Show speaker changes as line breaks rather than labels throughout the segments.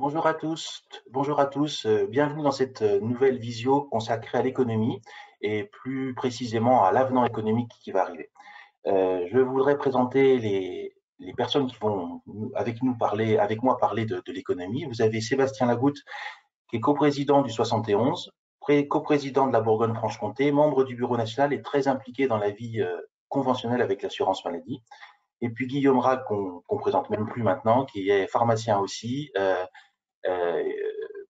bonjour à tous, bienvenue dans cette nouvelle visio consacrée à l'économie et plus précisément à l'avenant économique qui va arriver. Je voudrais présenter les personnes qui vont avec moi parler de l'économie. Vous avez Sébastien Lagoutte, qui est coprésident du 71, coprésident de la Bourgogne-Franche-Comté, membre du Bureau national et très impliqué dans la vie conventionnelle avec l'assurance maladie. Et puis Guillaume Rague, qu'on présente même plus maintenant, qui est pharmacien aussi, euh,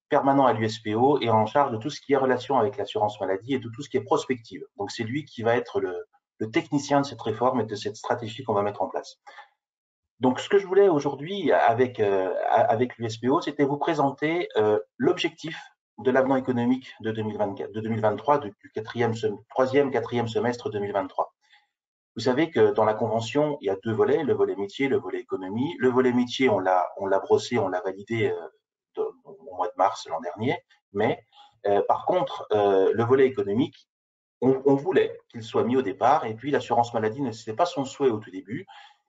permanent à l'USPO et en charge de tout ce qui est relation avec l'assurance maladie et de tout ce qui est prospective. Donc c'est lui qui va être le technicien de cette réforme et de cette stratégie qu'on va mettre en place. Donc ce que je voulais aujourd'hui avec l'USPO, c'était vous présenter l'objectif de l'avenant économique de 2024, de 2023, du troisième, quatrième semestre 2023. Vous savez que dans la convention, il y a deux volets, le volet métier, le volet économie. Le volet métier, on l'a brossé, on l'a validé au mois de mars l'an dernier. Mais par contre, le volet économique, on voulait qu'il soit mis au départ. Et puis l'assurance maladie, ce n'était pas son souhait au tout début.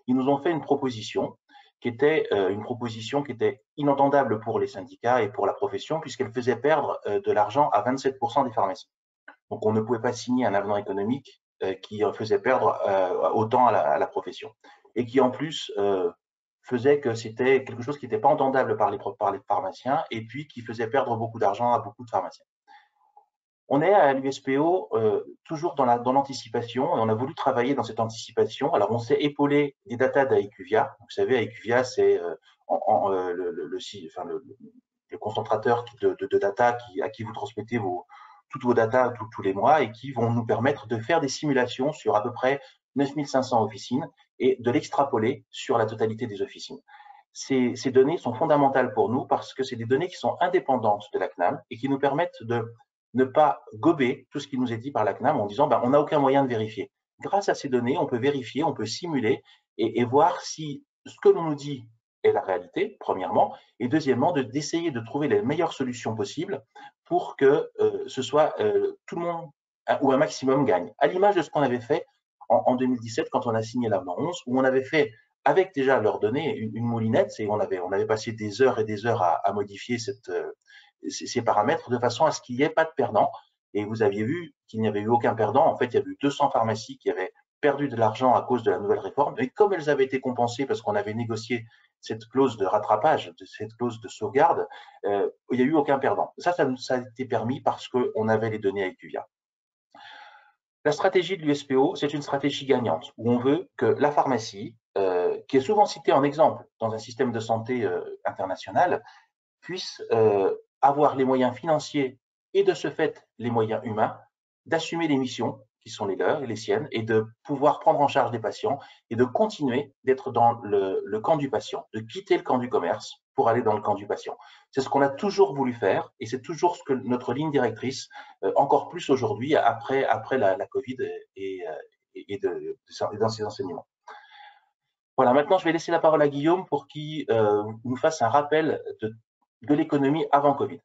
Ils nous ont fait une proposition qui était inentendable pour les syndicats et pour la profession, puisqu'elle faisait perdre de l'argent à 27% des pharmacies. Donc on ne pouvait pas signer un avenant économique qui faisait perdre autant à la profession. Et qui en plus faisait que c'était quelque chose qui n'était pas entendable par les pharmaciens et puis qui faisait perdre beaucoup d'argent à beaucoup de pharmaciens. On est à l'USPO toujours dans l'anticipation et on a voulu travailler dans cette anticipation. Alors on s'est épaulé des data d'Aicuvia. Vous savez, Aicuvia, c'est le concentrateur de data à qui vous transmettez toutes vos data tous les mois et qui vont nous permettre de faire des simulations sur à peu près 9500 officines et de l'extrapoler sur la totalité des officines. Ces données sont fondamentales pour nous parce que c'est des données qui sont indépendantes de la CNAM et qui nous permettent de ne pas gober tout ce qui nous est dit par la CNAM en disant on n'a aucun moyen de vérifier. Grâce à ces données, on peut vérifier, on peut simuler et voir si ce que l'on nous dit est la réalité, premièrement, et deuxièmement, d'essayer de trouver les meilleures solutions possibles pour que ce soit tout le monde ou un maximum gagne. À l'image de ce qu'on avait fait en 2017 quand on a signé l'avenant 11, où on avait fait avec déjà leurs données une moulinette, et on avait passé des heures et des heures à modifier ces paramètres de façon à ce qu'il n'y ait pas de perdant. Et vous aviez vu qu'il n'y avait eu aucun perdant. En fait, il y avait eu 200 pharmacies qui avaient perdu de l'argent à cause de la nouvelle réforme. Et comme elles avaient été compensées parce qu'on avait négocié cette clause de rattrapage, cette clause de sauvegarde, il n'y a eu aucun perdant. Ça a été permis parce qu'on avait les données avec Uvia. La stratégie de l'USPO, c'est une stratégie gagnante où on veut que la pharmacie, qui est souvent citée en exemple dans un système de santé international, puisse avoir les moyens financiers et de ce fait les moyens humains d'assumer les missions qui sont les leurs et les siennes et de pouvoir prendre en charge des patients et de continuer d'être dans le camp du patient, de quitter le camp du commerce pour aller dans le camp du patient. C'est ce qu'on a toujours voulu faire et c'est toujours ce que notre ligne directrice, encore plus aujourd'hui après la Covid et dans ses enseignements. Voilà, maintenant je vais laisser la parole à Guillaume pour qu'il nous fasse un rappel de l'économie avant Covid.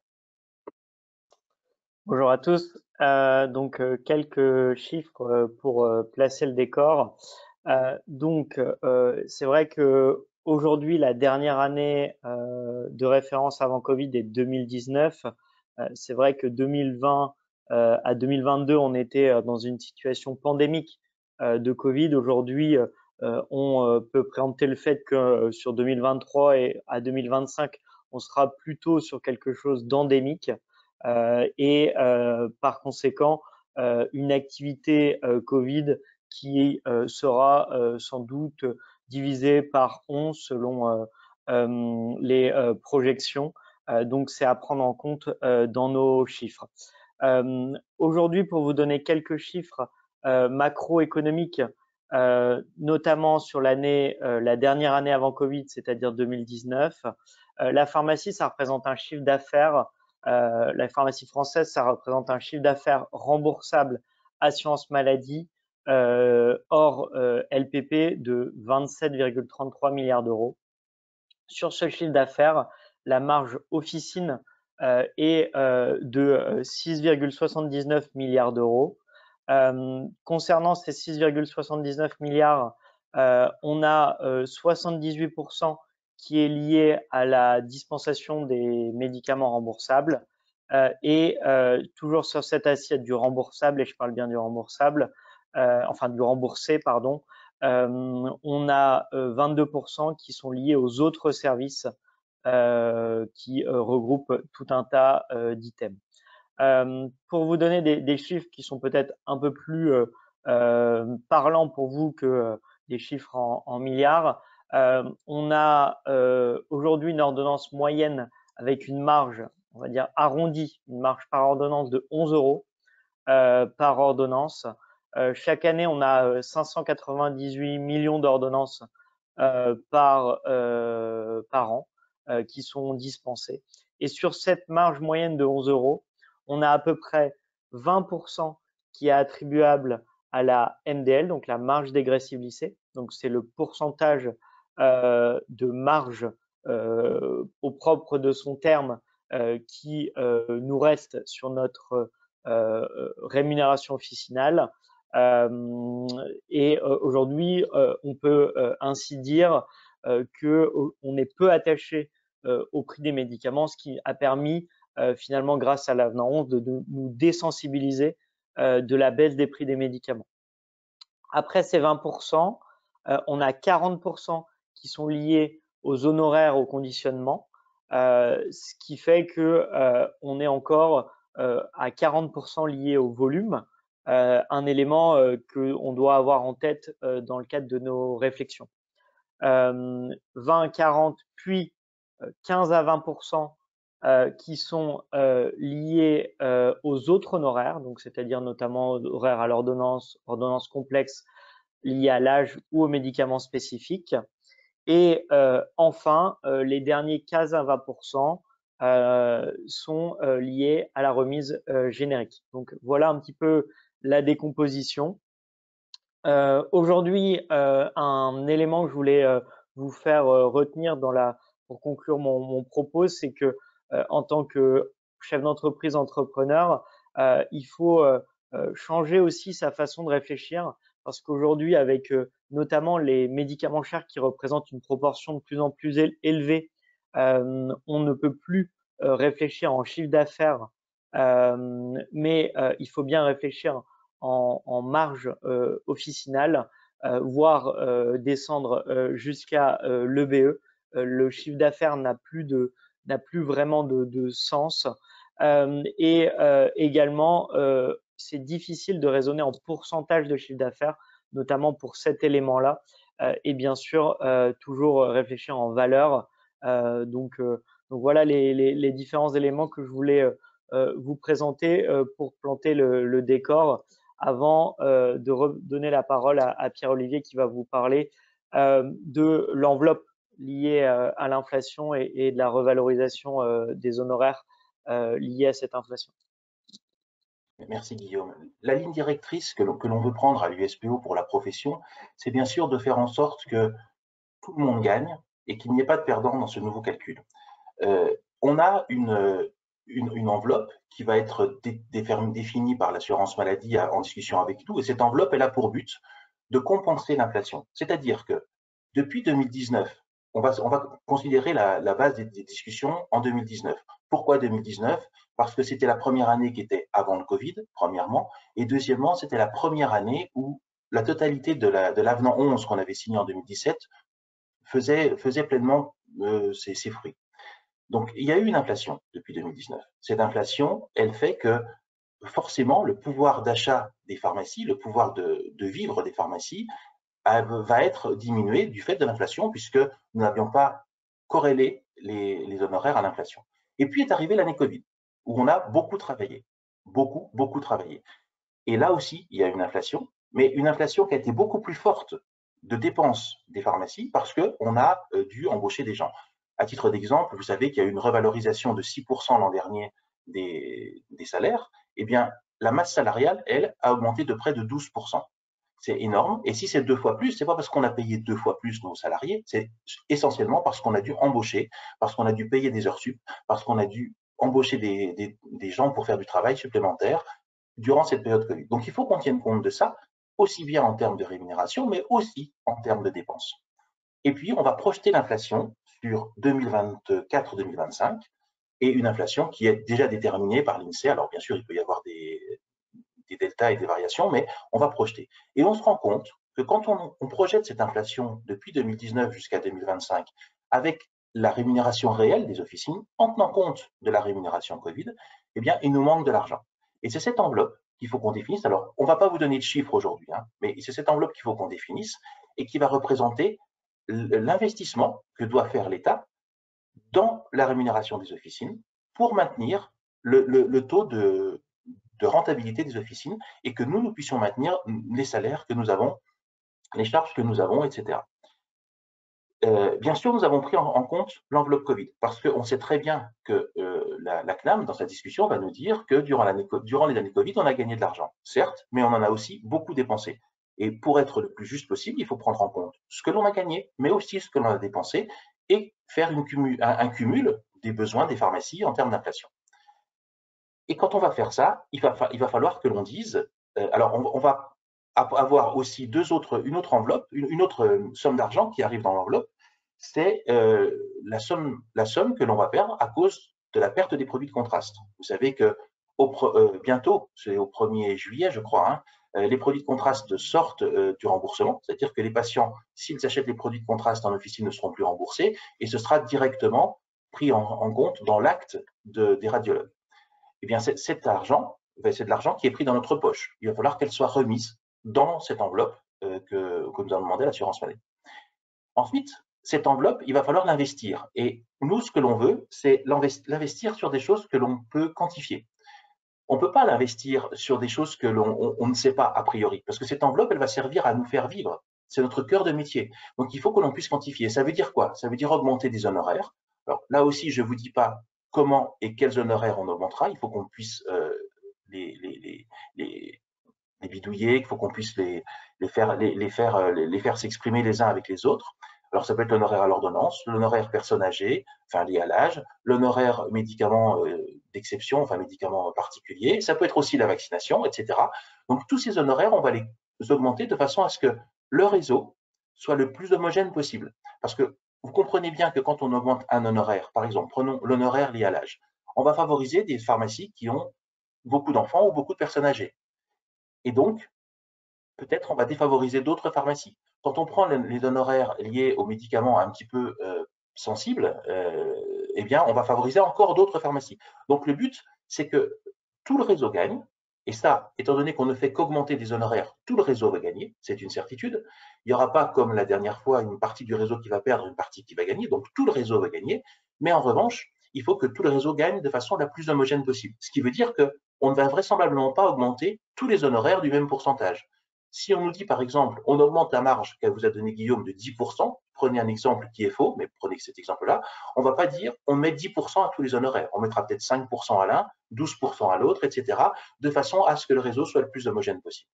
Bonjour à tous. Quelques chiffres pour placer le décor. C'est vrai que aujourd'hui, la dernière année de référence avant Covid est 2019. C'est vrai que 2020 à 2022, on était dans une situation pandémique de Covid. Aujourd'hui, on peut préempter le fait que sur 2023 et à 2025, on sera plutôt sur quelque chose d'endémique. Par conséquent, une activité Covid qui sera sans doute divisée par 11 selon les projections. Donc, c'est à prendre en compte dans nos chiffres. Aujourd'hui, pour vous donner quelques chiffres macroéconomiques, notamment sur la dernière année avant Covid, c'est-à-dire 2019, la pharmacie, ça représente un chiffre d'affaires. La pharmacie française, ça représente un chiffre d'affaires remboursable assurance maladie hors LPP de 27,33 milliards d'euros. Sur ce chiffre d'affaires, la marge officine est de 6,79 milliards d'euros. Concernant ces 6,79 milliards, on a 78% qui est lié à la dispensation des médicaments remboursables. Et toujours sur cette assiette du remboursable, et je parle bien du remboursable, enfin du remboursé, pardon, on a 22% qui sont liés aux autres services qui regroupent tout un tas d'items. Pour vous donner des chiffres qui sont peut-être un peu plus parlants pour vous que des chiffres en milliards, on a aujourd'hui une ordonnance moyenne avec une marge, on va dire arrondie, une marge par ordonnance de 11 euros par ordonnance. Chaque année, on a 598 millions d'ordonnances par an qui sont dispensées. Et sur cette marge moyenne de 11 euros, on a à peu près 20% qui est attribuable à la MDL, donc la marge dégressive lissée. Donc, c'est le pourcentage de marge au propre de son terme qui nous reste sur notre rémunération officinale. Et aujourd'hui, on peut ainsi dire qu'on est peu attaché au prix des médicaments, ce qui a permis finalement, grâce à l'avenant 11, de nous désensibiliser de la baisse des prix des médicaments. Après ces 20%, on a 40% qui sont liés aux honoraires, au conditionnement, ce qui fait que on est encore à 40% lié au volume, un élément qu'on doit avoir en tête dans le cadre de nos réflexions. 20 à 40, puis 15 à 20% qui sont liés aux autres honoraires, donc c'est-à-dire notamment horaires à l'ordonnance, ordonnance complexe liées à l'âge ou aux médicaments spécifiques. Et enfin, les derniers 15 à 20% sont liés à la remise générique. Donc voilà un petit peu la décomposition. Aujourd'hui, un élément que je voulais vous faire retenir pour conclure mon propos, c'est que en tant que chef d'entreprise, entrepreneur, il faut changer aussi sa façon de réfléchir parce qu'aujourd'hui, avec notamment les médicaments chers qui représentent une proportion de plus en plus élevée, on ne peut plus réfléchir en chiffre d'affaires, mais il faut bien réfléchir en marge officinale, voire descendre jusqu'à l'EBE. Le chiffre d'affaires n'a plus vraiment de sens. Et également, c'est difficile de raisonner en pourcentage de chiffre d'affaires, notamment pour cet élément-là. Et bien sûr, toujours réfléchir en valeur. Donc voilà les différents éléments que je voulais vous présenter pour planter le décor avant de redonner la parole à Pierre-Olivier qui va vous parler de l'enveloppe liée à l'inflation et de la revalorisation des honoraires liés à cette inflation.
Merci Guillaume. La ligne directrice que l'on veut prendre à l'USPO pour la profession, c'est bien sûr de faire en sorte que tout le monde gagne et qu'il n'y ait pas de perdant dans ce nouveau calcul. On a une enveloppe qui va être définie par l'assurance maladie en discussion avec nous, et cette enveloppe, elle a pour but de compenser l'inflation. C'est-à-dire que depuis 2019, on va considérer la base des discussions en 2019. Pourquoi 2019? Parce que c'était la première année qui était avant le Covid, premièrement, et deuxièmement, c'était la première année où la totalité de l'avenant 11 qu'on avait signé en 2017 faisait pleinement ses fruits. Donc, il y a eu une inflation depuis 2019. Cette inflation, elle fait que forcément, le pouvoir d'achat des pharmacies, le pouvoir de vivre des pharmacies, va être diminué du fait de l'inflation, puisque nous n'avions pas corrélé les honoraires à l'inflation. Et puis est arrivée l'année Covid, où on a beaucoup travaillé, beaucoup travaillé. Et là aussi, il y a une inflation, mais une inflation qui a été beaucoup plus forte de dépenses des pharmacies parce qu'on a dû embaucher des gens. À titre d'exemple, vous savez qu'il y a eu une revalorisation de 6% l'an dernier des salaires. Eh bien, la masse salariale, elle, a augmenté de près de 12%. C'est énorme. Et si c'est 2 fois plus, c'est pas parce qu'on a payé 2 fois plus nos salariés, c'est essentiellement parce qu'on a dû embaucher, parce qu'on a dû payer des heures sup, parce qu'on a dû embaucher des gens pour faire du travail supplémentaire durant cette période Covid. Donc, il faut qu'on tienne compte de ça, aussi bien en termes de rémunération, mais aussi en termes de dépenses. Et puis, on va projeter l'inflation sur 2024-2025 et une inflation qui est déjà déterminée par l'INSEE. Alors bien sûr, il peut y avoir des deltas et des variations, mais on va projeter. Et on se rend compte que quand on projette cette inflation depuis 2019 jusqu'à 2025 avec la rémunération réelle des officines, en tenant compte de la rémunération Covid, eh bien, il nous manque de l'argent. Et c'est cette enveloppe qu'il faut qu'on définisse. Alors, on ne va pas vous donner de chiffres aujourd'hui, hein, mais c'est cette enveloppe qu'il faut qu'on définisse et qui va représenter l'investissement que doit faire l'État dans la rémunération des officines pour maintenir le taux de rentabilité des officines et que nous puissions maintenir les salaires que nous avons, les charges que nous avons, etc. Bien sûr, nous avons pris en compte l'enveloppe Covid parce qu'on sait très bien que la CNAM, dans sa discussion, va nous dire que durant les années Covid, on a gagné de l'argent, certes, mais on en a aussi beaucoup dépensé. Et pour être le plus juste possible, il faut prendre en compte ce que l'on a gagné, mais aussi ce que l'on a dépensé et faire un cumul des besoins des pharmacies en termes d'inflation. Et quand on va faire ça, il va falloir que l'on dise, alors on va avoir aussi une autre enveloppe, une autre somme d'argent qui arrive dans l'enveloppe, c'est la somme que l'on va perdre à cause de la perte des produits de contraste. Vous savez que bientôt, c'est au 1er juillet, je crois, hein, les produits de contraste sortent du remboursement, c'est-à-dire que les patients, s'ils achètent les produits de contraste en officine, ne seront plus remboursés et ce sera directement pris en compte dans l'acte des radiologues. Eh bien, cet argent, c'est de l'argent qui est pris dans notre poche. Il va falloir qu'elle soit remise dans cette enveloppe que nous avons demandé à l'assurance maladie. Ensuite, cette enveloppe, il va falloir l'investir. Et nous, ce que l'on veut, c'est l'investir sur des choses que l'on peut quantifier. On ne peut pas l'investir sur des choses que l'on ne sait pas a priori, parce que cette enveloppe, elle va servir à nous faire vivre. C'est notre cœur de métier. Donc, il faut que l'on puisse quantifier. Ça veut dire quoi? Ça veut dire augmenter des honoraires. Alors, là aussi, je ne vous dis pas comment et quels honoraires on augmentera. Il faut qu'on puisse les, les, les, les bidouiller, il faut qu'on puisse les faire s'exprimer les uns avec les autres. Alors, ça peut être l'honoraire à l'ordonnance, l'honoraire personne âgée, enfin lié à l'âge, l'honoraire médicaments d'exception, enfin médicaments particuliers, ça peut être aussi la vaccination, etc. Donc, tous ces honoraires, on va les augmenter de façon à ce que le réseau soit le plus homogène possible. Parce que vous comprenez bien que quand on augmente un honoraire, par exemple, prenons l'honoraire lié à l'âge, on va favoriser des pharmacies qui ont beaucoup d'enfants ou beaucoup de personnes âgées. Et donc, peut-être on va défavoriser d'autres pharmacies. Quand on prend les honoraires liés aux médicaments un petit peu sensibles, eh bien, on va favoriser encore d'autres pharmacies. Donc, le but, c'est que tout le réseau gagne. Et ça, étant donné qu'on ne fait qu'augmenter des honoraires, tout le réseau va gagner, c'est une certitude. Il n'y aura pas, comme la dernière fois, une partie du réseau qui va perdre, une partie qui va gagner. Donc, tout le réseau va gagner. Mais en revanche, il faut que tout le réseau gagne de façon la plus homogène possible. Ce qui veut dire qu'on ne va vraisemblablement pas augmenter tous les honoraires du même pourcentage. Si on nous dit, par exemple, on augmente la marge qu'elle vous a donnée Guillaume de 10%, prenez un exemple qui est faux, mais prenez cet exemple-là, on ne va pas dire on met 10% à tous les honoraires. On mettra peut-être 5% à l'un, 12% à l'autre, etc., de façon à ce que le réseau soit le plus homogène possible.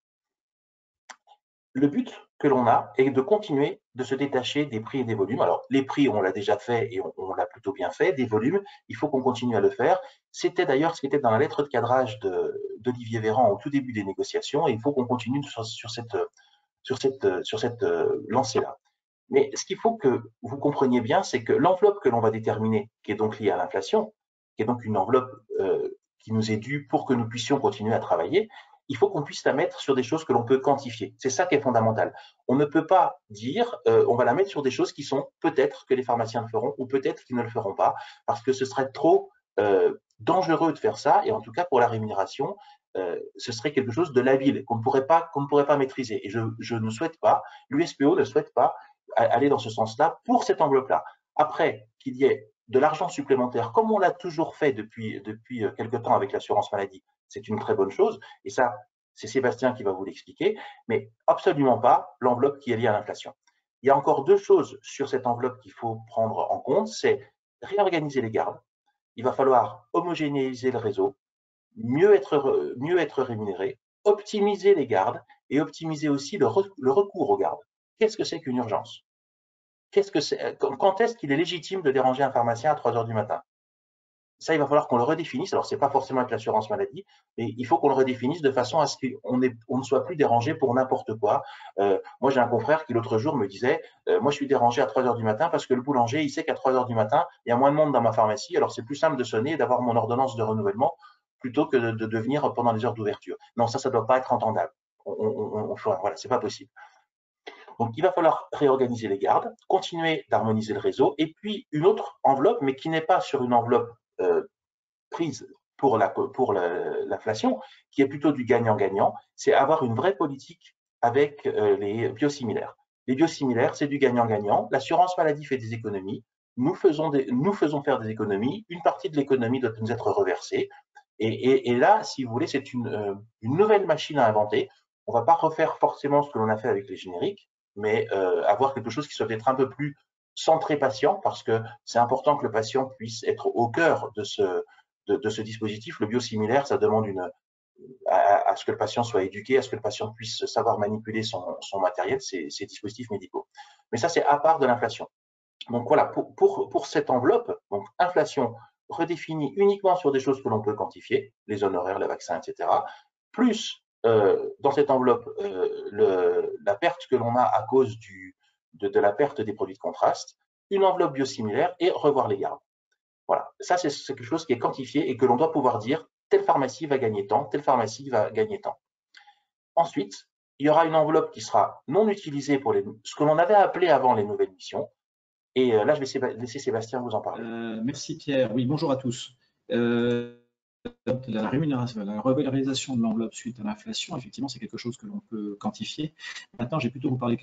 Le but que l'on a est de continuer de se détacher des prix et des volumes. Alors, les prix, on l'a déjà fait et on l'a plutôt bien fait. Des volumes, il faut qu'on continue à le faire. C'était d'ailleurs ce qui était dans la lettre de cadrage d'Olivier Véran au tout début des négociations et il faut qu'on continue sur cette lancée-là. Mais ce qu'il faut que vous compreniez bien, c'est que l'enveloppe que l'on va déterminer, qui est donc liée à l'inflation, qui est donc une enveloppe qui nous est due pour que nous puissions continuer à travailler, il faut qu'on puisse la mettre sur des choses que l'on peut quantifier. C'est ça qui est fondamental. On ne peut pas dire on va la mettre sur des choses qui sont peut-être que les pharmaciens le feront ou peut-être qu'ils ne le feront pas, parce que ce serait trop dangereux de faire ça, et en tout cas pour la rémunération, ce serait quelque chose de labile, qu'on ne pourrait pas maîtriser. Et je ne souhaite pas, l'USPO ne souhaite pas aller dans ce sens-là pour cette enveloppe-là. Après, qu'il y ait de l'argent supplémentaire, comme on l'a toujours fait depuis quelque temps avec l'assurance maladie, c'est une très bonne chose. Et ça, c'est Sébastien qui va vous l'expliquer, mais absolument pas l'enveloppe qui est liée à l'inflation. Il y a encore deux choses sur cette enveloppe qu'il faut prendre en compte, c'est réorganiser les gardes. Il va falloir homogénéiser le réseau, mieux être rémunéré, optimiser les gardes et optimiser aussi le recours aux gardes. Qu'est-ce que c'est qu'une urgence? Quand est-ce qu'il est légitime de déranger un pharmacien à 3 heures du matin? ça, il va falloir qu'on le redéfinisse. Alors, c'est pas forcément avec l'assurance maladie, mais il faut qu'on le redéfinisse de façon à ce qu'on ne soit plus dérangé pour n'importe quoi. Moi, j'ai un confrère qui l'autre jour me disait, moi, je suis dérangé à 3 heures du matin parce que le boulanger, il sait qu'à 3 heures du matin, il y a moins de monde dans ma pharmacie. Alors, c'est plus simple de sonner et d'avoir mon ordonnance de renouvellement plutôt que de venir pendant les heures d'ouverture. Non, ça doit pas être entendable. Voilà, c'est pas possible. Donc, il va falloir réorganiser les gardes, continuer d'harmoniser le réseau, et puis une autre enveloppe, mais qui n'est pas sur une enveloppe prise pour l'inflation, qui est plutôt du gagnant-gagnant, c'est avoir une vraie politique avec les biosimilaires. Les biosimilaires, c'est du gagnant-gagnant. L'assurance maladie fait des économies. Nous faisons faire des économies. Une partie de l'économie doit nous être reversée. Et là, si vous voulez, c'est une nouvelle machine à inventer. On ne va pas refaire forcément ce que l'on a fait avec les génériques, mais avoir quelque chose qui soit peut-être un peu plus centré patient, parce que c'est important que le patient puisse être au cœur de ce dispositif. Le biosimilaire, ça demande à ce que le patient soit éduqué, à ce que le patient puisse savoir manipuler son matériel, ses dispositifs médicaux. Mais ça, c'est à part de l'inflation. Donc voilà, pour cette enveloppe, donc inflation redéfinie uniquement sur des choses que l'on peut quantifier, les honoraires, les vaccins, etc., plus dans cette enveloppe la perte que l'on a à cause de la perte des produits de contraste, une enveloppe biosimilaire et revoir les gardes. Voilà, ça c'est quelque chose qui est quantifié et que l'on doit pouvoir dire telle pharmacie va gagner tant, telle pharmacie va gagner tant. Ensuite, il y aura une enveloppe qui sera non utilisée pour ce que l'on avait appelé avant les nouvelles missions. Et là, je vais laisser Sébastien vous en parler.
Merci Pierre. Oui, bonjour à tous. La rémunération, la revalorisation de l'enveloppe suite à l'inflation, effectivement, c'est quelque chose que l'on peut quantifier. Maintenant, j'ai plutôt vous parler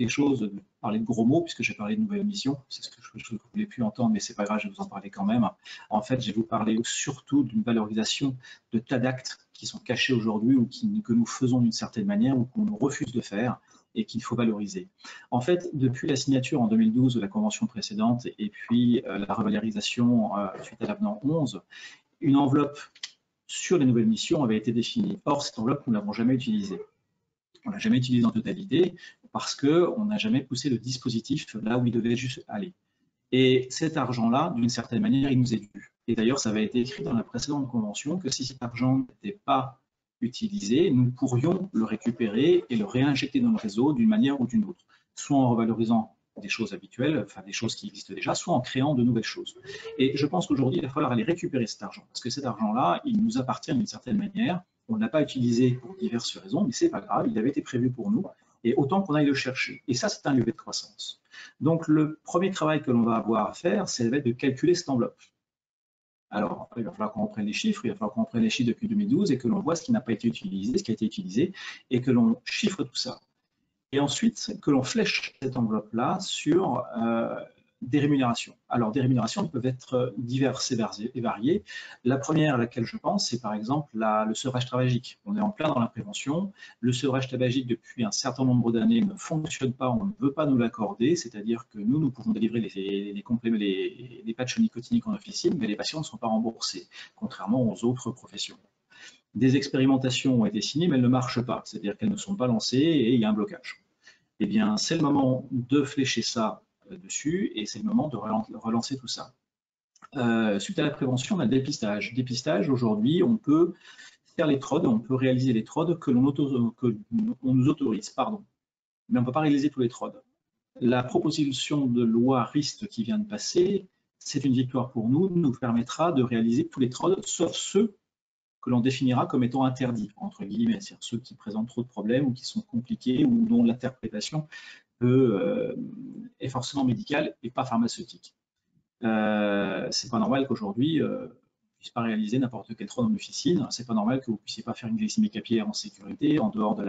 parler de gros mots, puisque j'ai parlé de nouvelles missions. C'est ce que je ne voulais plus entendre, mais c'est pas grave, je vais vous en parler quand même. En fait, je vais vous parler surtout d'une valorisation de tas d'actes qui sont cachés aujourd'hui ou que nous faisons d'une certaine manière ou qu'on nous refuse de faire et qu'il faut valoriser. En fait, depuis la signature en 2012 de la convention précédente et puis la revalorisation suite à l'avenant 11, une enveloppe sur les nouvelles missions avait été définie. Or, cette enveloppe, nous ne l'avons jamais utilisée. On ne l'a jamais utilisée en totalité parce qu'on n'a jamais poussé le dispositif là où il devait juste aller. Et cet argent-là, d'une certaine manière, il nous est dû. Et d'ailleurs, ça avait été écrit dans la précédente convention que si cet argent n'était pas utilisé, nous pourrions le récupérer et le réinjecter dans le réseau d'une manière ou d'une autre, soit en revalorisant des choses habituelles, enfin des choses qui existent déjà, soit en créant de nouvelles choses. Et je pense qu'aujourd'hui, il va falloir aller récupérer cet argent, parce que cet argent-là, il nous appartient d'une certaine manière. On ne l'a pas utilisé pour diverses raisons, mais c'est pas grave, il avait été prévu pour nous, et autant qu'on aille le chercher. Et ça, c'est un levier de croissance. Donc, le premier travail que l'on va avoir à faire, c'est de calculer cette enveloppe. Alors, il va falloir qu'on reprenne les chiffres, il va falloir qu'on reprenne les chiffres depuis 2012 et que l'on voit ce qui n'a pas été utilisé, ce qui a été utilisé, et que l'on chiffre tout ça. Et ensuite, que l'on flèche cette enveloppe-là sur des rémunérations. Alors, des rémunérations peuvent être diverses et variées. La première à laquelle je pense, c'est par exemple le sevrage tabagique. On est en plein dans la prévention. Le sevrage tabagique, depuis un certain nombre d'années, ne fonctionne pas, on ne veut pas nous l'accorder, c'est-à-dire que nous pouvons délivrer les patchs nicotiniques en officine, mais les patients ne sont pas remboursés, contrairement aux autres professions. Des expérimentations ont été signées, mais elles ne marchent pas, c'est-à-dire qu'elles ne sont pas lancées et il y a un blocage. Eh bien, c'est le moment de flécher ça dessus et c'est le moment de relancer tout ça. Suite à la prévention, on a le dépistage. Dépistage, aujourd'hui, on peut faire les TROD, on peut réaliser les TROD que on nous autorise, pardon. Mais on ne peut pas réaliser tous les TROD. La proposition de loi RIST qui vient de passer, c'est une victoire pour nous, nous permettra de réaliser tous les TROD, sauf ceux que l'on définira comme étant interdits, entre guillemets, c'est-à-dire ceux qui présentent trop de problèmes ou qui sont compliqués ou dont l'interprétation est forcément médicale et pas pharmaceutique. C'est pas normal qu'aujourd'hui, on ne puisse pas réaliser n'importe quel TROD en officine. C'est pas normal que vous puissiez pas faire une glycémie capillaire en sécurité en dehors de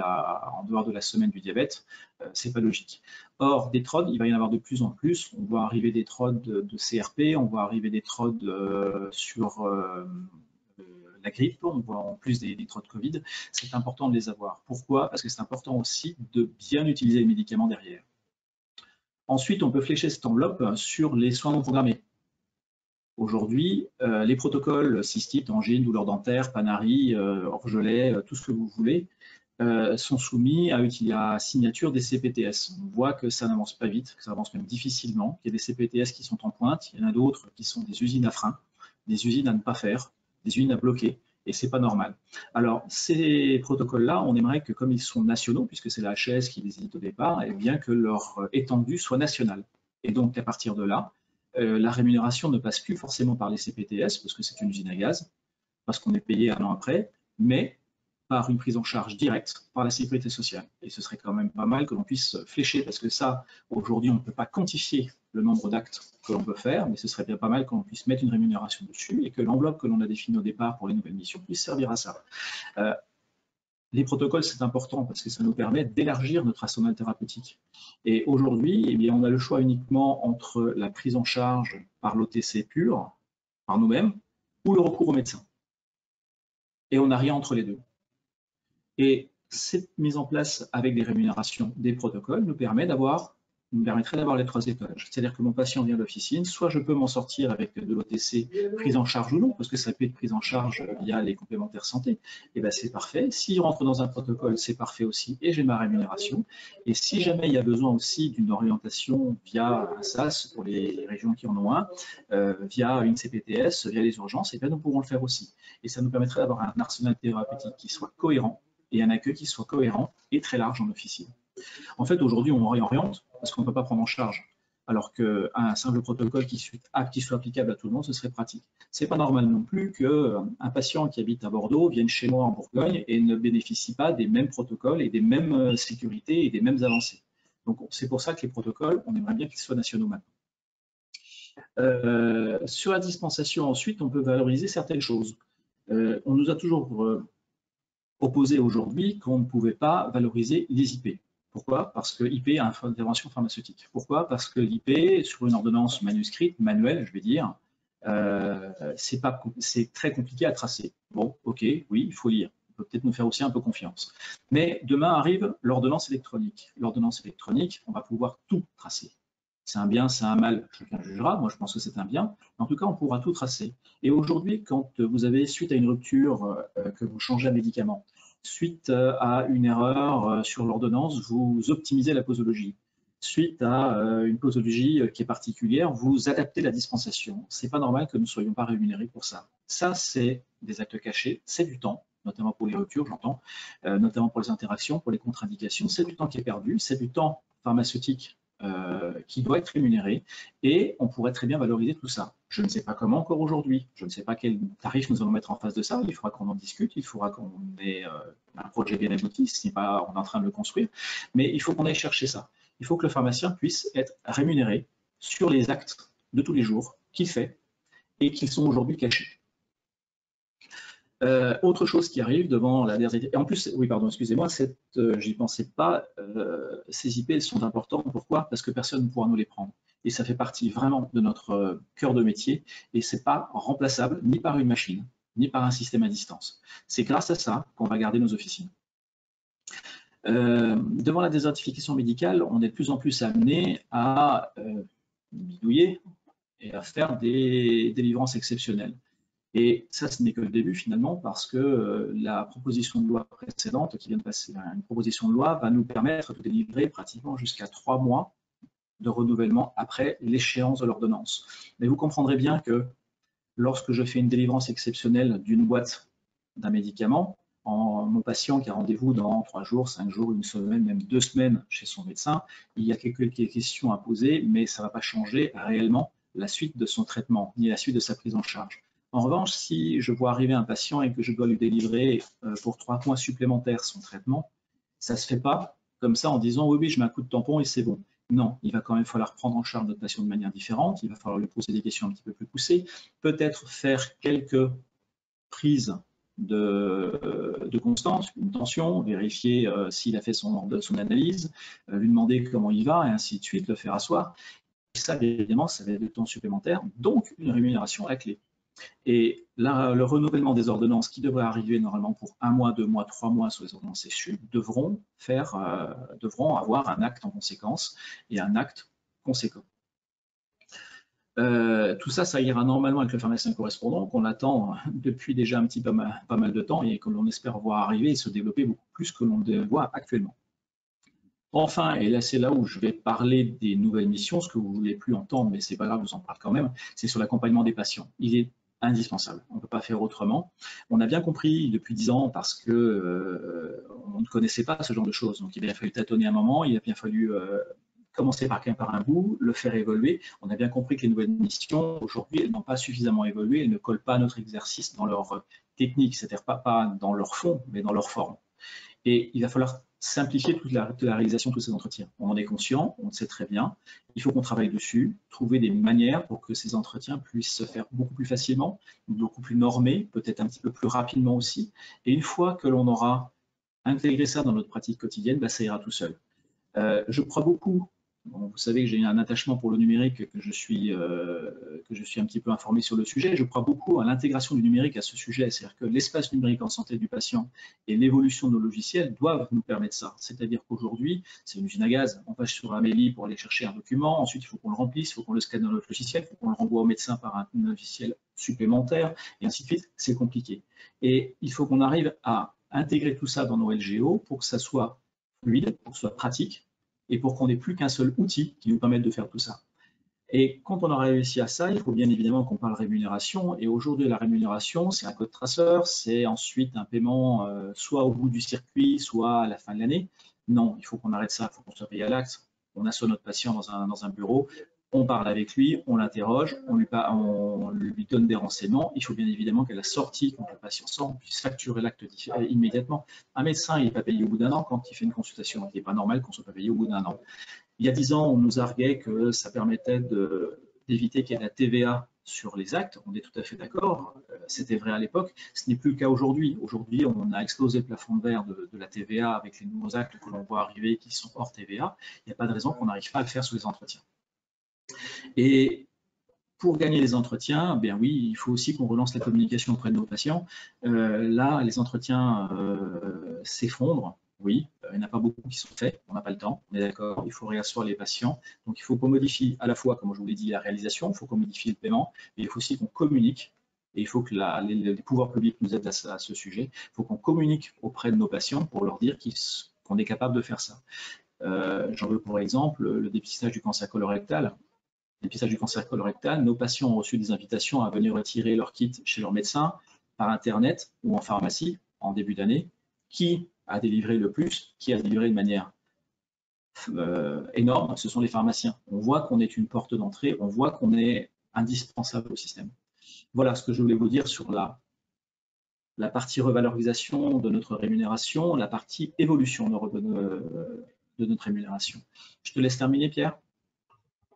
la semaine du diabète. C'est pas logique. Or, des TROD, il va y en avoir de plus en plus. On voit arriver des TROD de CRP, on voit arriver des TROD sur la grippe, on voit en plus des TROD Covid. C'est important de les avoir. Pourquoi? Parce que c'est important aussi de bien utiliser les médicaments derrière. Ensuite, on peut flécher cette enveloppe sur les soins non programmés. Aujourd'hui, les protocoles cystite, angine, douleur dentaire, panarie, orgelet, tout ce que vous voulez, sont soumis à signature des CPTS. On voit que ça n'avance pas vite, que ça avance même difficilement, qu'il y a des CPTS qui sont en pointe, il y en a d'autres qui sont des usines à frein. des usines à ne pas faire, des usines à bloquer, et c'est pas normal. Alors, ces protocoles-là, on aimerait que, comme ils sont nationaux, puisque c'est la HAS qui les édite au départ, et bien que leur étendue soit nationale. Et donc, à partir de là, la rémunération ne passe plus forcément par les CPTS, parce que c'est une usine à gaz, parce qu'on est payé un an après, mais par une prise en charge directe par la sécurité sociale. Et ce serait quand même pas mal que l'on puisse flécher, parce que ça, aujourd'hui, on ne peut pas quantifier le nombre d'actes que l'on peut faire, mais ce serait bien pas mal qu'on puisse mettre une rémunération dessus et que l'enveloppe que l'on a définie au départ pour les nouvelles missions puisse servir à ça. Les protocoles, c'est important parce que ça nous permet d'élargir notre arsenal thérapeutique. Et aujourd'hui, eh bien, on a le choix uniquement entre la prise en charge par l'OTC pure, par nous-mêmes, ou le recours au médecin. Et on n'a rien entre les deux. Et cette mise en place avec des rémunérations des protocoles nous permettrait d'avoir les 3 étages. C'est-à-dire que mon patient vient de l'officine, soit je peux m'en sortir avec de l'OTC prise en charge ou non, parce que ça peut être prise en charge via les complémentaires santé, et bien c'est parfait. S'il rentre dans un protocole, c'est parfait aussi, et j'ai ma rémunération. Et si jamais il y a besoin aussi d'une orientation via un SAS pour les régions qui en ont un, via une CPTS, via les urgences, et bien nous pourrons le faire aussi. Et ça nous permettrait d'avoir un arsenal thérapeutique qui soit cohérent, et un accueil qui soit cohérent et très large en officine. En fait, aujourd'hui, on réoriente parce qu'on ne peut pas prendre en charge. Alors qu'un simple protocole qui soit applicable à tout le monde, ce serait pratique. Ce n'est pas normal non plus qu'un patient qui habite à Bordeaux vienne chez moi en Bourgogne et ne bénéficie pas des mêmes protocoles et des mêmes sécurités et des mêmes avancées. Donc, c'est pour ça que les protocoles, on aimerait bien qu'ils soient nationaux maintenant. Sur la dispensation, ensuite, on peut valoriser certaines choses. On nous a toujours opposé aujourd'hui qu'on ne pouvait pas valoriser les IP. Pourquoi? Parce que l'IP a une intervention pharmaceutique. Pourquoi? Parce que l'IP, sur une ordonnance manuscrite, manuelle, je vais dire, c'est très compliqué à tracer. Bon, ok, oui, il faut lire. On peut peut-être nous faire aussi un peu confiance. Mais demain arrive l'ordonnance électronique. L'ordonnance électronique, on va pouvoir tout tracer. C'est un bien, c'est un mal, chacun jugera. Moi, je pense que c'est un bien. Mais en tout cas, on pourra tout tracer. Et aujourd'hui, quand vous avez, suite à une rupture, que vous changez un médicament, suite à une erreur sur l'ordonnance, vous optimisez la posologie. Suite à une posologie qui est particulière, vous adaptez la dispensation. Ce n'est pas normal que nous ne soyons pas rémunérés pour ça. Ça, c'est des actes cachés, c'est du temps, notamment pour les ruptures, j'entends, notamment pour les interactions, pour les contre-indications. C'est du temps qui est perdu, c'est du temps pharmaceutique qui doit être rémunéré, et on pourrait très bien valoriser tout ça. Je ne sais pas comment encore aujourd'hui, je ne sais pas quel tarif nous allons mettre en face de ça, il faudra qu'on en discute, il faudra qu'on ait un projet bien abouti, si pas on est en train de le construire, mais il faut qu'on aille chercher ça. Il faut que le pharmacien puisse être rémunéré sur les actes de tous les jours qu'il fait et qui sont aujourd'hui cachés. Autre chose qui arrive devant la dernière... Et en plus, oui, pardon, excusez-moi, j'y pensais pas, ces IP sont importants. Pourquoi? Parce que personne ne pourra nous les prendre. Et ça fait partie vraiment de notre cœur de métier, et c'est pas remplaçable ni par une machine, ni par un système à distance. C'est grâce à ça qu'on va garder nos officines. Devant la désertification médicale, on est de plus en plus amené à bidouiller et à faire des délivrances exceptionnelles. Et ça, ce n'est que le début finalement, parce que la proposition de loi précédente qui vient de passer, une proposition de loi va nous permettre de délivrer pratiquement jusqu'à 3 mois de renouvellement après l'échéance de l'ordonnance. Mais vous comprendrez bien que lorsque je fais une délivrance exceptionnelle d'une boîte d'un médicament, mon patient qui a rendez-vous dans 3 jours, 5 jours, 1 semaine, même 2 semaines chez son médecin, il y a quelques questions à poser, mais ça ne va pas changer réellement la suite de son traitement, ni la suite de sa prise en charge. En revanche, si je vois arriver un patient et que je dois lui délivrer pour 3 mois supplémentaires son traitement, ça ne se fait pas comme ça en disant oui, je mets un coup de tampon et c'est bon. Non, il va quand même falloir prendre en charge notre patient de manière différente, il va falloir lui poser des questions un petit peu plus poussées, peut-être faire quelques prises de constance, une tension, vérifier s'il a fait son analyse, lui demander comment il va et ainsi de suite, le faire asseoir. Et ça, évidemment, ça va être du temps supplémentaire, donc une rémunération à la clé. Et là, le renouvellement des ordonnances qui devrait arriver normalement pour 1 mois, 2 mois, 3 mois sur les ordonnances échues devront avoir un acte en conséquence et un acte conséquent. Tout ça, ça ira normalement avec le pharmacien correspondant qu'on attend depuis déjà un petit pas mal de temps et que l'on espère voir arriver et se développer beaucoup plus que l'on le voit actuellement. Enfin, et là c'est là où je vais parler des nouvelles missions, ce que vous ne voulez plus entendre, mais c'est pas grave, je vous en parle quand même, c'est sur l'accompagnement des patients. Il est indispensable. On ne peut pas faire autrement. On a bien compris depuis 10 ans parce que on ne connaissait pas ce genre de choses. Donc il a bien fallu tâtonner un moment, il a bien fallu commencer par un bout, le faire évoluer. On a bien compris que les nouvelles missions, aujourd'hui, elles n'ont pas suffisamment évolué, elles ne collent pas à notre exercice dans leur technique, c'est-à-dire pas dans leur fond, mais dans leur forme. Et il va falloir simplifier toute la réalisation de tous ces entretiens. On en est conscient, on le sait très bien. Il faut qu'on travaille dessus, trouver des manières pour que ces entretiens puissent se faire beaucoup plus facilement, beaucoup plus normés, peut-être un petit peu plus rapidement aussi. Et une fois que l'on aura intégré ça dans notre pratique quotidienne, bah, ça ira tout seul. Je crois beaucoup. Bon, vous savez que j'ai un attachement pour le numérique, que je suis un petit peu informé sur le sujet. Je crois beaucoup à l'intégration du numérique à ce sujet, c'est-à-dire que l'espace numérique en santé du patient et l'évolution de nos logiciels doivent nous permettre ça. C'est-à-dire qu'aujourd'hui, c'est une usine à gaz. On passe sur Amélie pour aller chercher un document, ensuite il faut qu'on le remplisse, il faut qu'on le scanne dans notre logiciel, il faut qu'on le renvoie au médecin par un logiciel supplémentaire, et ainsi de suite. C'est compliqué. Et il faut qu'on arrive à intégrer tout ça dans nos LGO pour que ça soit fluide, pour que ce soit pratique, et pour qu'on n'ait plus qu'un seul outil qui nous permette de faire tout ça. Et quand on aura réussi à ça, il faut bien évidemment qu'on parle rémunération. Et aujourd'hui, la rémunération, c'est un code traceur, c'est ensuite un paiement soit au bout du circuit, soit à la fin de l'année. Non, il faut qu'on arrête ça, il faut qu'on soit payé à l'acte. On assoit notre patient dans un bureau, on parle avec lui, on l'interroge, on lui donne des renseignements. Il faut bien évidemment qu'à la sortie, quand le patient sort, on puisse facturer l'acte immédiatement. Un médecin, il n'est pas payé au bout d'un an quand il fait une consultation. Il n'est pas normal qu'on ne soit pas payé au bout d'un an. Il y a 10 ans, on nous arguait que ça permettait d'éviter qu'il y ait de la TVA sur les actes. On est tout à fait d'accord. C'était vrai à l'époque. Ce n'est plus le cas aujourd'hui. Aujourd'hui, on a explosé le plafond de verre de la TVA avec les nouveaux actes que l'on voit arriver qui sont hors TVA. Il n'y a pas de raison qu'on n'arrive pas à le faire sur les entretiens. Et pour gagner les entretiens, bien oui, il faut aussi qu'on relance la communication auprès de nos patients. Là, les entretiens s'effondrent. Oui, il n'y en a pas beaucoup qui sont faits, on n'a pas le temps, on est d'accord, il faut réasseoir les patients. Donc il faut qu'on modifie à la fois, comme je vous l'ai dit, la réalisation, il faut qu'on modifie le paiement, mais il faut aussi qu'on communique, et il faut que les pouvoirs publics nous aident à ce sujet. Il faut qu'on communique auprès de nos patients pour leur dire qu'on est capable de faire ça. J'en veux pour exemple le dépistage du cancer colorectal. Dépistage du cancer colorectal, nos patients ont reçu des invitations à venir retirer leur kit chez leur médecin par Internet ou en pharmacie en début d'année. Qui a délivré le plus? Qui a délivré de manière énorme? Ce sont les pharmaciens. On voit qu'on est une porte d'entrée, on voit qu'on est indispensable au système. Voilà ce que je voulais vous dire sur la partie revalorisation de notre rémunération, la partie évolution de notre rémunération. Je te laisse terminer, Pierre.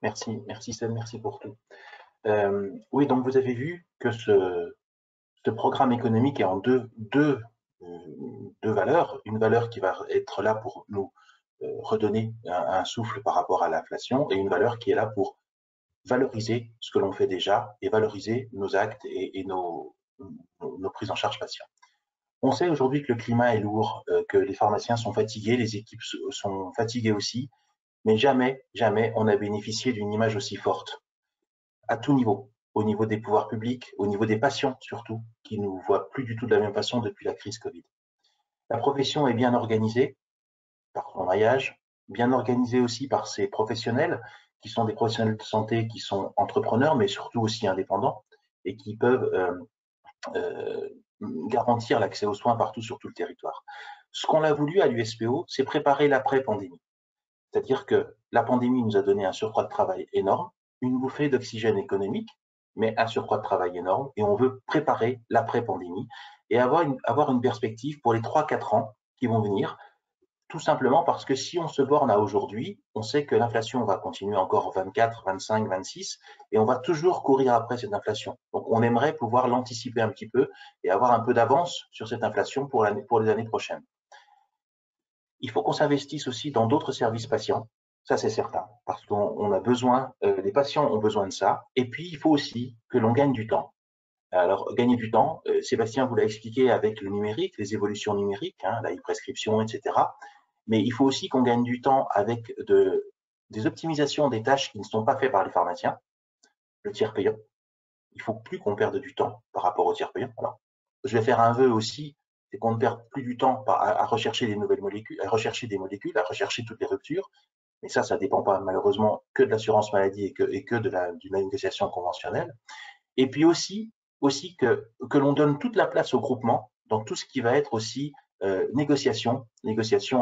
Merci Seb, merci pour tout. Oui, donc vous avez vu que ce programme économique est en deux valeurs. Une valeur qui va être là pour nous redonner un souffle par rapport à l'inflation et une valeur qui est là pour valoriser ce que l'on fait déjà et valoriser nos actes et nos prises en charge patients. On sait aujourd'hui que le climat est lourd, que les pharmaciens sont fatigués, les équipes sont fatiguées aussi, mais jamais on a bénéficié d'une image aussi forte, à tout niveau, au niveau des pouvoirs publics, au niveau des patients surtout, qui ne nous voient plus du tout de la même façon depuis la crise Covid. La profession est bien organisée par son maillage, bien organisée aussi par ses professionnels, qui sont des professionnels de santé, qui sont entrepreneurs, mais surtout aussi indépendants, et qui peuvent garantir l'accès aux soins partout sur tout le territoire. Ce qu'on a voulu à l'USPO, c'est préparer l'après-pandémie. C'est-à-dire que la pandémie nous a donné un surcroît de travail énorme, une bouffée d'oxygène économique, mais un surcroît de travail énorme, et on veut préparer l'après-pandémie et avoir une perspective pour les 3-4 ans qui vont venir, tout simplement parce que si on se borne à aujourd'hui, on sait que l'inflation va continuer encore 24, 25, 26, et on va toujours courir après cette inflation. Donc on aimerait pouvoir l'anticiper un petit peu et avoir un peu d'avance sur cette inflation pour les années prochaines. Il faut qu'on s'investisse aussi dans d'autres services patients, ça c'est certain, parce qu'on a besoin, les patients ont besoin de ça, et puis il faut aussi que l'on gagne du temps. Alors, gagner du temps, Sébastien vous l'a expliqué avec le numérique, les évolutions numériques, la e-prescription, etc. Mais il faut aussi qu'on gagne du temps avec des optimisations des tâches qui ne sont pas faites par les pharmaciens, le tiers payant. Il ne faut plus qu'on perde du temps par rapport au tiers payant. Alors, je vais faire un vœu aussi, c'est qu'on ne perde plus du temps à rechercher des nouvelles molécules, à rechercher des molécules, à rechercher toutes les ruptures. Mais ça ne dépend pas malheureusement que de l'assurance maladie et que d'une négociation conventionnelle. Et puis aussi, aussi que l'on donne toute la place au groupement dans tout ce qui va être aussi négociation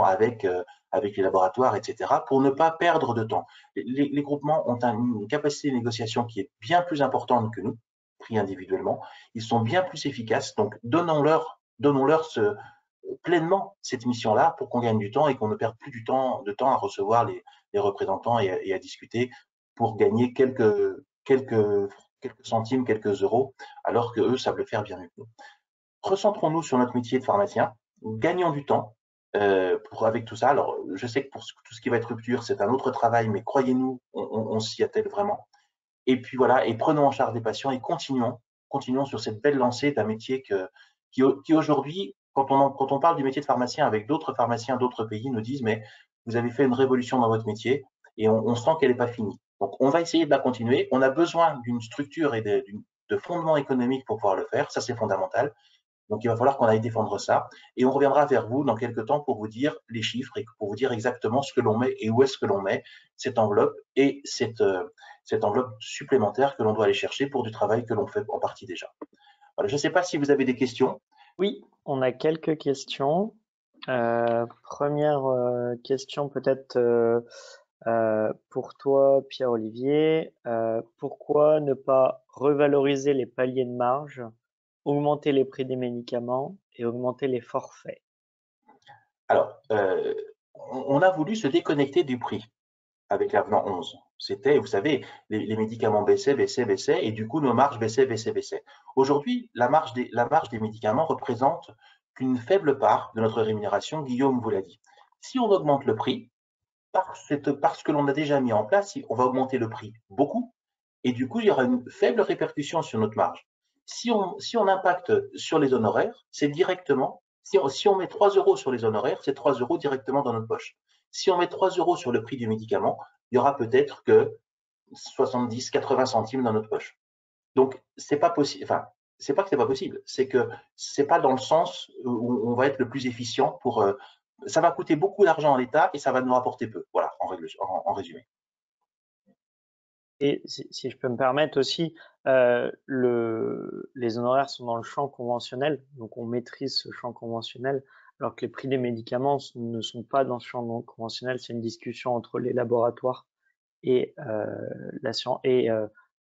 avec les laboratoires, etc., pour ne pas perdre de temps. Les groupements ont une capacité de négociation qui est bien plus importante que nous, pris individuellement. Ils sont bien plus efficaces, donc donnons-leur pleinement cette mission-là pour qu'on gagne du temps et qu'on ne perde plus de temps à recevoir les représentants et à discuter pour gagner quelques centimes, quelques euros, alors que eux savent le faire bien mieux que nous. Recentrons-nous sur notre métier de pharmacien, gagnons du temps avec tout ça. Alors, je sais que pour tout ce qui va être rupture, c'est un autre travail, mais croyez-nous, on s'y attelle vraiment. Et puis voilà, et prenons en charge les patients et continuons sur cette belle lancée d'un métier qui aujourd'hui, quand on parle du métier de pharmacien avec d'autres pharmaciens d'autres pays, nous disent mais vous avez fait une révolution dans votre métier et on sent qu'elle n'est pas finie. Donc on va essayer de la continuer. On a besoin d'une structure et de fondements économiques pour pouvoir le faire. Ça, c'est fondamental. Donc, il va falloir qu'on aille défendre ça. Et on reviendra vers vous dans quelques temps pour vous dire les chiffres et pour vous dire exactement ce que l'on met et où est-ce que l'on met cette enveloppe et cette enveloppe supplémentaire que l'on doit aller chercher pour du travail que l'on fait en partie déjà. Voilà, je ne sais pas si vous avez des questions.
Oui, on a quelques questions. Première question peut-être pour toi, Pierre-Olivier. Pourquoi ne pas revaloriser les paliers de marge, augmenter les prix des médicaments et augmenter les forfaits?
Alors, on a voulu se déconnecter du prix avec l'avenant 11. C'était, vous savez, les médicaments baissaient, et du coup, nos marges baissaient. Aujourd'hui, la marge des médicaments représente qu'une faible part de notre rémunération, Guillaume vous l'a dit. Si on augmente le prix, parce que l'on a déjà mis en place, on va augmenter le prix beaucoup, et du coup, il y aura une faible répercussion sur notre marge. Si on impacte sur les honoraires, c'est directement, si on met 3 euros sur les honoraires, c'est 3 euros directement dans notre poche. Si on met 3 euros sur le prix du médicament, il y aura peut-être que 70, 80 centimes dans notre poche. Donc, c'est pas possible. Enfin, c'est pas que c'est pas possible, c'est que c'est pas dans le sens où on va être le plus efficient pour. Ça va coûter beaucoup d'argent à l'État et ça va nous rapporter peu. Voilà, en résumé.
Et si je peux me permettre aussi, les honoraires sont dans le champ conventionnel, donc on maîtrise ce champ conventionnel, alors que les prix des médicaments ne sont pas dans ce champ conventionnel. C'est une discussion entre les laboratoires et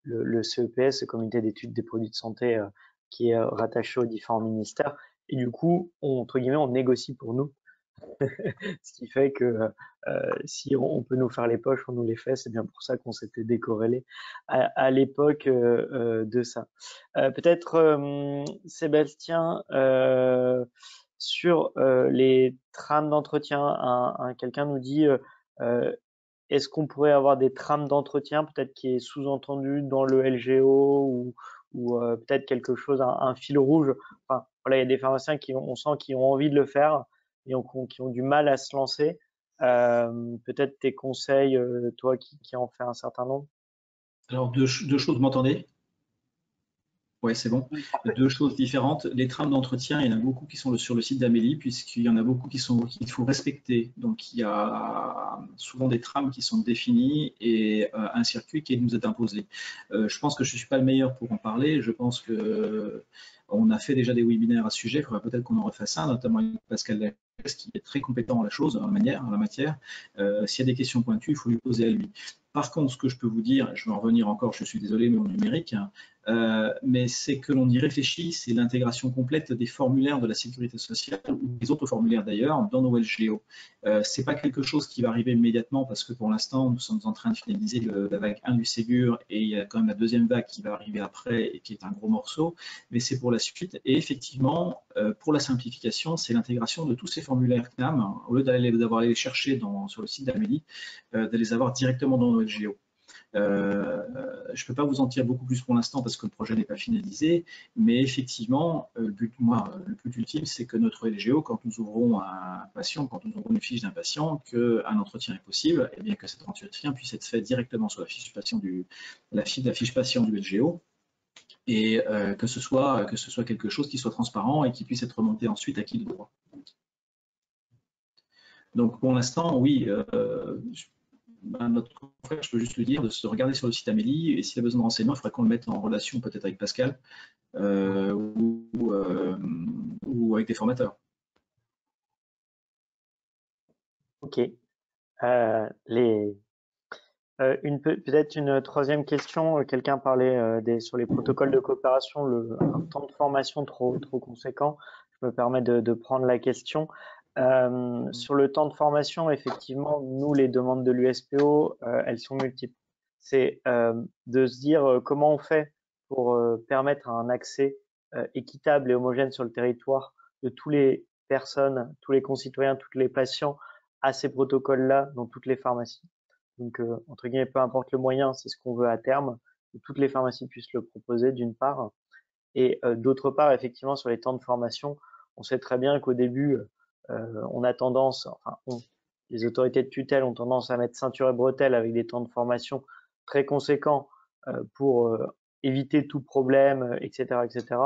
le CEPS, le Comité d'études des produits de santé, qui est rattaché aux différents ministères. Et du coup, entre guillemets, on négocie pour nous. Ce qui fait que si on peut nous faire les poches, on nous les fait. C'est bien pour ça qu'on s'était décorrélé à l'époque de ça. Peut-être Sébastien, sur les trames d'entretien, quelqu'un nous dit est-ce qu'on pourrait avoir des trames d'entretien, peut-être qui est sous-entendu dans le LGO ou peut-être quelque chose, un fil rouge. Enfin, voilà, il y a des pharmaciens on sent qu'ils ont envie de le faire et qui ont du mal à se lancer. Peut-être tes conseils, toi qui en fais un certain nombre.
Alors, deux choses, vous m'entendez? Ouais, c'est bon. Deux choses différentes. Les trames d'entretien, il y en a beaucoup qui sont sur le site d'Amélie, puisqu'il y en a beaucoup qu'il faut respecter. Donc, il y a souvent des trames qui sont définies et un circuit qui nous est imposé. Je pense que je ne suis pas le meilleur pour en parler. Je pense que on a fait déjà des webinaires à ce sujet. Il faudrait peut-être qu'on en refasse un, notamment avec Pascal Lacroix, qui est très compétent en la matière. S'il y a des questions pointues, il faut lui poser à lui. Par contre, ce que je peux vous dire, je vais en revenir encore, je suis désolé, mais au numérique, mais c'est que l'on y réfléchit, c'est l'intégration complète des formulaires de la sécurité sociale ou des autres formulaires d'ailleurs dans nos LGO. C'est pas quelque chose qui va arriver immédiatement parce que pour l'instant nous sommes en train de finaliser la vague 1 du Ségur et il y a quand même la deuxième vague qui va arriver après et qui est un gros morceau, mais c'est pour la suite. Et effectivement, pour la simplification, c'est l'intégration de tous ces formulaires CNAM, au lieu d'avoir les chercher sur le site d'Amélie, de les avoir directement dans nos LGO. Je ne peux pas vous en dire beaucoup plus pour l'instant parce que le projet n'est pas finalisé, mais effectivement, le but ultime, c'est que notre LGO, quand nous ouvrons un patient, quand nous ouvrons une fiche d'un patient, qu'un entretien est possible, et bien que cet entretien puisse être fait directement sur la fiche patient la fiche patient du LGO, et que ce soit quelque chose qui soit transparent et qui puisse être remonté ensuite à qui de droit. Donc pour l'instant, oui. notre confrère, je peux juste lui dire de se regarder sur le site Amélie, et s'il a besoin de renseignements, il faudrait qu'on le mette en relation peut-être avec Pascal ou avec des formateurs.
Ok. Peut-être une troisième question. Quelqu'un parlait sur les protocoles de coopération, un temps de formation trop conséquent. Je me permets de prendre la question. Sur le temps de formation, effectivement, nous, les demandes de l'USPO, elles sont multiples. C'est de se dire comment on fait pour permettre un accès équitable et homogène sur le territoire de toutes les personnes, tous les concitoyens, tous les patients à ces protocoles-là dans toutes les pharmacies. Donc, entre guillemets, peu importe le moyen, c'est ce qu'on veut à terme, que toutes les pharmacies puissent le proposer d'une part. Et d'autre part, effectivement, sur les temps de formation, on sait très bien qu'au début, on a tendance, les autorités de tutelle ont tendance à mettre ceinture et bretelles avec des temps de formation très conséquents pour éviter tout problème, etc., etc.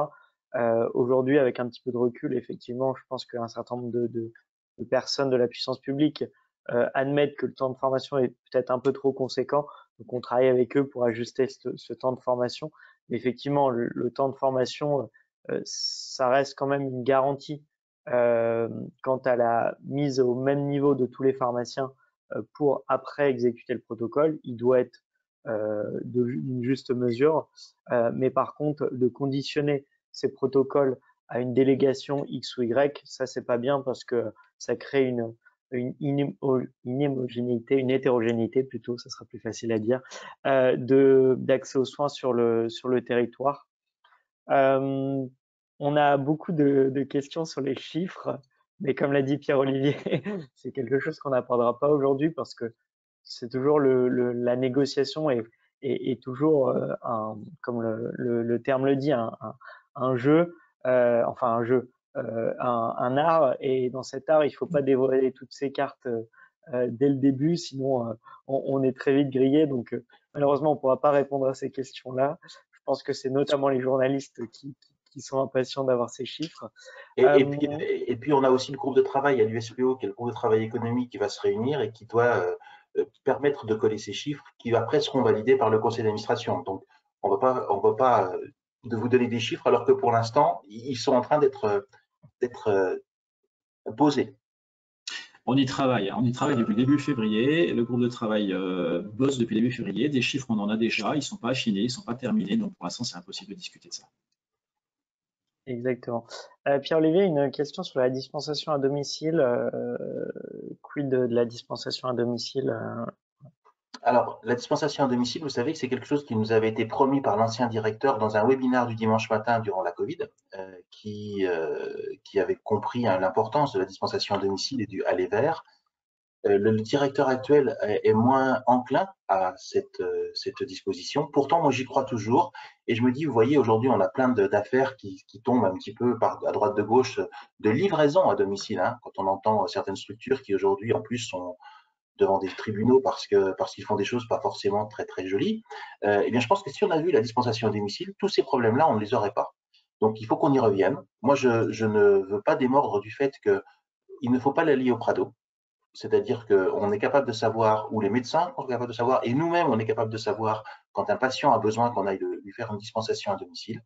Aujourd'hui, avec un petit peu de recul, effectivement, je pense qu'un certain nombre de personnes de la puissance publique admettent que le temps de formation est peut-être un peu trop conséquent. Donc, on travaille avec eux pour ajuster ce temps de formation. Mais effectivement, le temps de formation, ça reste quand même une garantie quant à la mise au même niveau de tous les pharmaciens pour après exécuter le protocole. Il doit être d'une juste mesure. Mais par contre, de conditionner ces protocoles à une délégation X ou Y, ça, c'est pas bien parce que ça crée une homogénéité, une hétérogénéité plutôt, ça sera plus facile à dire, d'accès aux soins sur le territoire. On a beaucoup de questions sur les chiffres, mais comme l'a dit Pierre-Olivier, c'est quelque chose qu'on n'apprendra pas aujourd'hui parce que c'est toujours la négociation est toujours, comme le terme le dit, un jeu, enfin un jeu, un art, et dans cet art, il ne faut pas dévoiler toutes ces cartes dès le début, sinon on est très vite grillé. Donc malheureusement, on ne pourra pas répondre à ces questions-là. Je pense que c'est notamment les journalistes qui sont impatients d'avoir ces chiffres.
Et puis, on a aussi le groupe de travail à l'USPO, qui est le groupe de travail économique qui va se réunir et qui doit permettre de coller ces chiffres qui après seront validés par le conseil d'administration. Donc, on ne va pas de vous donner des chiffres alors que pour l'instant, ils sont en train d'être posés.
On y travaille depuis le début février. Le groupe de travail bosse depuis le début février. Des chiffres, on en a déjà. Ils ne sont pas affinés, ils ne sont pas terminés. Donc, pour l'instant, c'est impossible de discuter de ça.
Exactement. Pierre-Olivier, une question sur la dispensation à domicile. Quid de la dispensation à domicile
Alors, la dispensation à domicile, vous savez que c'est quelque chose qui nous avait été promis par l'ancien directeur dans un webinaire du dimanche matin durant la Covid, qui avait compris l'importance de la dispensation à domicile et du aller vers. Le directeur actuel est moins enclin à cette disposition. Pourtant, moi, j'y crois toujours. Et je me dis, vous voyez, aujourd'hui, on a plein d'affaires qui tombent un petit peu à droite de gauche de livraison à domicile. Hein, quand on entend certaines structures qui aujourd'hui, en plus, sont devant des tribunaux parce qu'ils font des choses pas forcément très très jolies. Eh bien, je pense que si on a vu la dispensation à domicile, tous ces problèmes-là, on ne les aurait pas. Donc, il faut qu'on y revienne. Moi, je ne veux pas démordre du fait qu'il ne faut pas la lier au Prado. C'est-à-dire qu'on est capable de savoir, ou les médecins sont capables de savoir, et nous-mêmes, on est capable de savoir quand un patient a besoin qu'on aille lui faire une dispensation à domicile,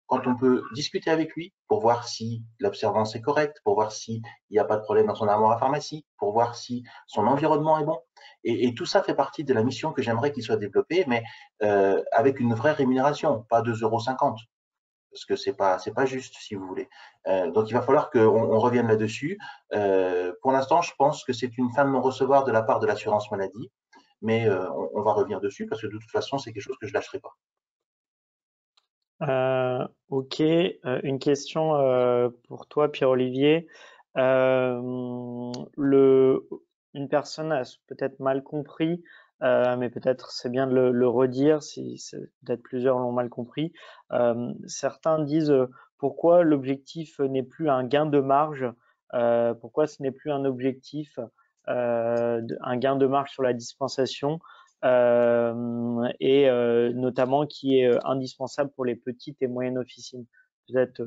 quand on peut discuter avec lui pour voir si l'observance est correcte, pour voir s'il n'y a pas de problème dans son armoire à pharmacie, pour voir si son environnement est bon. Et tout ça fait partie de la mission que j'aimerais qu'il soit développé, mais avec une vraie rémunération, pas 2,50 €. Parce que c'est pas juste, si vous voulez. Donc, il va falloir qu'on revienne là-dessus. Pour l'instant, je pense que c'est une fin de non-recevoir de la part de l'assurance maladie, mais on va revenir dessus parce que de toute façon, c'est quelque chose que je lâcherai pas.
Ok, une question pour toi, Pierre-Olivier. Une personne a peut-être mal compris, mais peut-être c'est bien de le redire si peut-être plusieurs l'ont mal compris. Certains disent pourquoi l'objectif n'est plus un gain de marge, pourquoi ce n'est plus un objectif, un gain de marge sur la dispensation. Et notamment qui est indispensable pour les petites et moyennes officines. Peut-être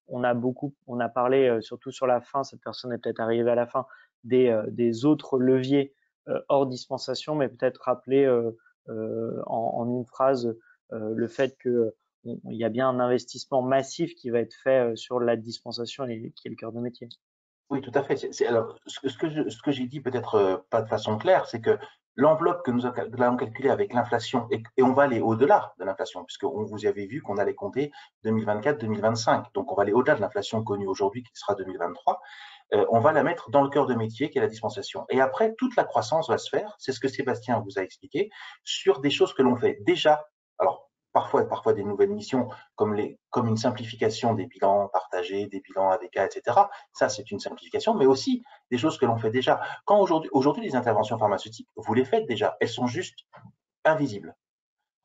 on a parlé surtout sur la fin, cette personne est peut-être arrivée à la fin, des autres leviers hors dispensation, mais peut-être rappeler en une phrase le fait que il y a bien un investissement massif qui va être fait sur la dispensation et qui est le cœur de métier.
Oui, tout à fait. Alors, ce que j'ai dit peut-être pas de façon claire, c'est que l'enveloppe que nous allons calculer avec l'inflation, et on va aller au-delà de l'inflation, puisque vous avez vu qu'on allait compter 2024-2025. Donc, on va aller au-delà de l'inflation connue aujourd'hui, qui sera 2023. On va la mettre dans le cœur de métier, qui est la dispensation. Et après, toute la croissance va se faire, c'est ce que Sébastien vous a expliqué, sur des choses que l'on fait déjà. Alors, parfois des nouvelles missions comme une simplification des bilans partagés, des bilans AVK, etc. Ça, c'est une simplification, mais aussi des choses que l'on fait déjà. Quand aujourd'hui, les interventions pharmaceutiques, vous les faites déjà, elles sont juste invisibles.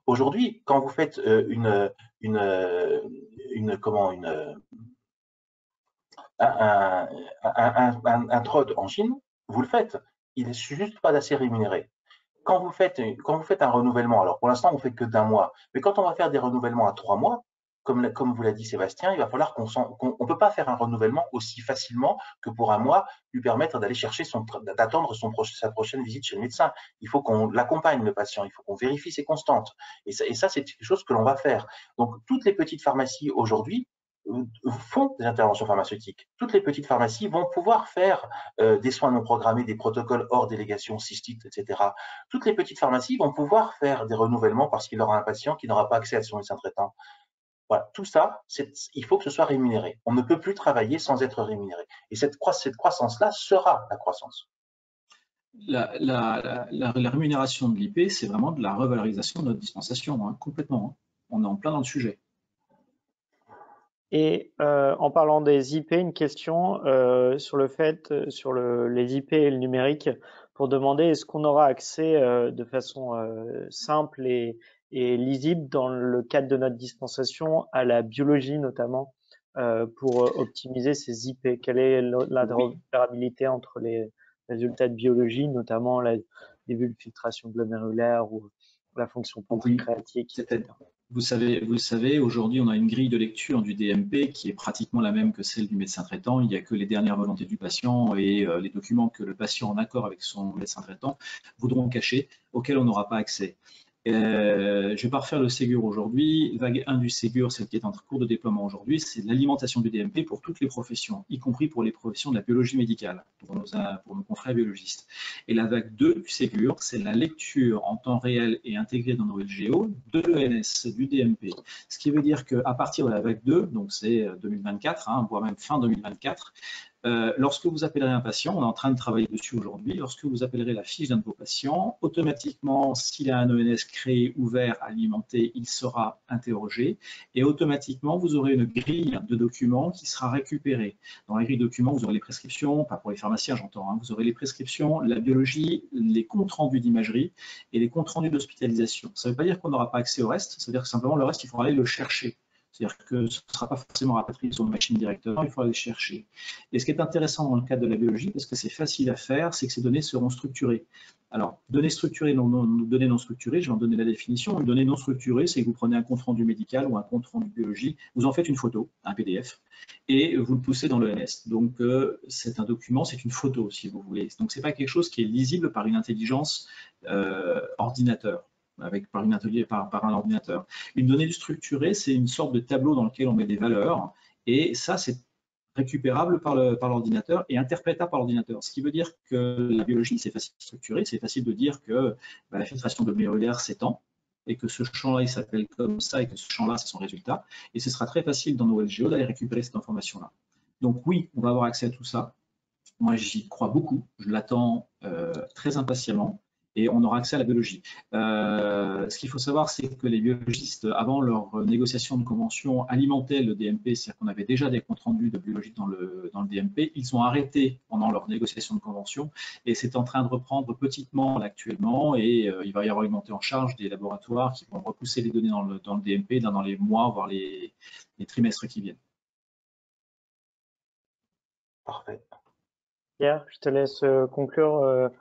Aujourd'hui, quand vous faites un TROD en Chine, vous le faites. Il n'est juste pas assez rémunéré. Quand vous faites un renouvellement, alors pour l'instant, on ne fait que d'un mois, mais quand on va faire des renouvellements à 3 mois, comme vous l'a dit Sébastien, il va falloir qu'on ne peut pas faire un renouvellement aussi facilement que pour un mois lui permettre d'aller chercher d'attendre sa prochaine visite chez le médecin. Il faut qu'on l'accompagne, le patient, il faut qu'on vérifie ses constantes. Et ça c'est quelque chose que l'on va faire. Donc, toutes les petites pharmacies aujourd'hui font des interventions pharmaceutiques. Toutes les petites pharmacies vont pouvoir faire des soins non programmés, des protocoles hors délégation, cystite, etc. Toutes les petites pharmacies vont pouvoir faire des renouvellements parce qu'il aura un patient qui n'aura pas accès à son médecin traitant. Voilà, tout ça, il faut que ce soit rémunéré. On ne peut plus travailler sans être rémunéré. Et cette croissance-là sera la croissance.
La rémunération de l'IP, c'est vraiment de la revalorisation de notre dispensation, hein, complètement. Hein. On est en plein dans le sujet.
Et en parlant des IP, une question sur le fait, sur les IP et le numérique, pour demander est-ce qu'on aura accès de façon simple et lisible dans le cadre de notre dispensation à la biologie notamment pour optimiser ces IP. Quelle est l'interopérabilité entre les résultats de biologie, notamment les bulles de filtration glomérulaire ou la fonction pancréatique, etc.
Vous le savez, aujourd'hui, on a une grille de lecture du DMP qui est pratiquement la même que celle du médecin traitant. Il n'y a que les dernières volontés du patient et les documents que le patient, en accord avec son médecin traitant, voudront cacher, auxquels on n'aura pas accès. Je ne vais pas refaire le Ségur aujourd'hui. Vague 1 du Ségur, celle qui est en cours de déploiement aujourd'hui, c'est l'alimentation du DMP pour toutes les professions, y compris pour les professions de la biologie médicale, pour nos confrères biologistes. Et la vague 2 du Ségur, c'est la lecture en temps réel et intégrée dans nos LGO de l'ENS, du DMP. Ce qui veut dire qu'à partir de la vague 2, donc c'est 2024, hein, voire même fin 2024, lorsque vous appellerez un patient, on est en train de travailler dessus aujourd'hui, lorsque vous appellerez la fiche d'un de vos patients, automatiquement, s'il a un ENS créé, ouvert, alimenté, il sera interrogé et automatiquement, vous aurez une grille de documents qui sera récupérée. Dans la grille de documents, vous aurez les prescriptions, pas pour les pharmaciens, j'entends, hein, vous aurez les prescriptions, la biologie, les comptes rendus d'imagerie et les comptes rendus d'hospitalisation. Ça ne veut pas dire qu'on n'aura pas accès au reste, ça veut dire que simplement le reste, il faudra aller le chercher. C'est-à-dire que ce ne sera pas forcément rapatrié sur une machine directement, il faudra les chercher. Et ce qui est intéressant dans le cadre de la biologie, parce que c'est facile à faire, c'est que ces données seront structurées. Alors, données structurées, données non structurées, je vais en donner la définition. Une donnée non structurée, c'est que vous prenez un compte rendu médical ou un compte rendu biologie, vous en faites une photo, un PDF, et vous le poussez dans l'ENS. Donc, c'est un document, c'est une photo, si vous voulez. Donc, ce n'est pas quelque chose qui est lisible par une intelligence ordinateur. Par un ordinateur. Une donnée structurée, c'est une sorte de tableau dans lequel on met des valeurs, et ça, c'est récupérable par l'ordinateur et interprétable par l'ordinateur. Ce qui veut dire que la biologie, c'est facile de structurer, c'est facile de dire que la filtration glomérulaire s'étend, et que ce champ-là, il s'appelle comme ça, et que ce champ-là, c'est son résultat, et ce sera très facile dans nos LGO d'aller récupérer cette information-là. Donc oui, on va avoir accès à tout ça. Moi, j'y crois beaucoup, je l'attends très impatiemment, et on aura accès à la biologie. Ce qu'il faut savoir, c'est que les biologistes, avant leur négociation de convention, alimentaient le DMP, c'est-à-dire qu'on avait déjà des comptes rendus de biologie dans le DMP. Ils ont arrêté pendant leur négociation de convention, et c'est en train de reprendre petitement actuellement, et il va y avoir une montée en charge des laboratoires qui vont repousser les données dans le DMP dans les mois, voire les trimestres qui viennent.
Parfait.
Pierre, je te laisse conclure.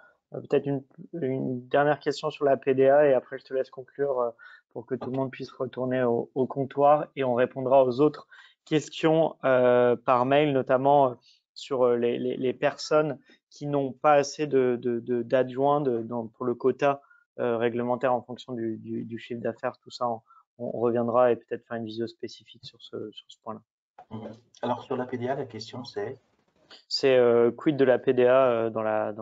Peut-être une dernière question sur la PDA et après je te laisse conclure pour que tout le monde puisse retourner au comptoir et on répondra aux autres questions par mail, notamment sur les personnes qui n'ont pas assez d'adjoints pour le quota réglementaire en fonction du chiffre d'affaires, tout ça, on reviendra et peut-être faire une visio spécifique sur ce point-là.
Alors sur la PDA, la question c'est
quid de la PDA dans la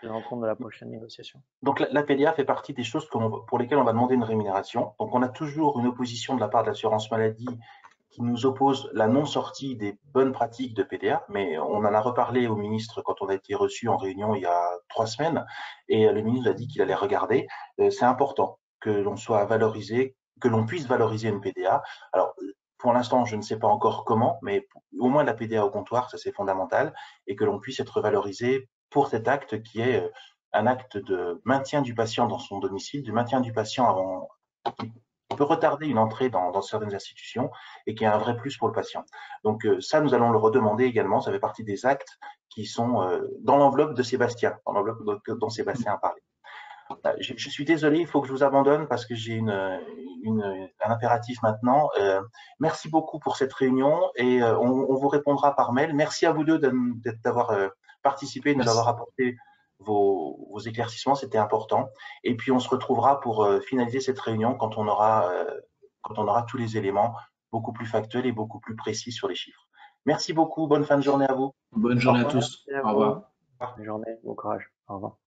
rencontre de la prochaine négociation.
Donc la PDA fait partie des choses pour lesquelles on va demander une rémunération. Donc on a toujours une opposition de la part de l'assurance maladie qui nous oppose la non-sortie des bonnes pratiques de PDA, mais on en a reparlé au ministre quand on a été reçu en réunion il y a 3 semaines, et le ministre a dit qu'il allait regarder. C'est important que l'on soit valorisé, que l'on puisse valoriser une PDA. Alors, pour l'instant, je ne sais pas encore comment, mais au moins la PDA au comptoir, ça c'est fondamental, et que l'on puisse être valorisé pour cet acte qui est un acte de maintien du patient dans son domicile, du maintien du patient qui peut retarder une entrée dans certaines institutions et qui est un vrai plus pour le patient. Donc ça, nous allons le redemander également. Ça fait partie des actes qui sont dans l'enveloppe de Sébastien, dans l'enveloppe dont Sébastien a parlé. Je suis désolé, il faut que je vous abandonne parce que j'ai un impératif maintenant. Merci beaucoup pour cette réunion et on vous répondra par mail. Merci à vous deux d'avoir participé, de nous avoir apporté vos éclaircissements, c'était important. Et puis on se retrouvera pour finaliser cette réunion quand on aura tous les éléments beaucoup plus factuels et beaucoup plus précis sur les chiffres. Merci beaucoup, bonne fin de journée à vous.
Bonne journée à tous. Au revoir.
Bonne journée, bon courage. Au revoir.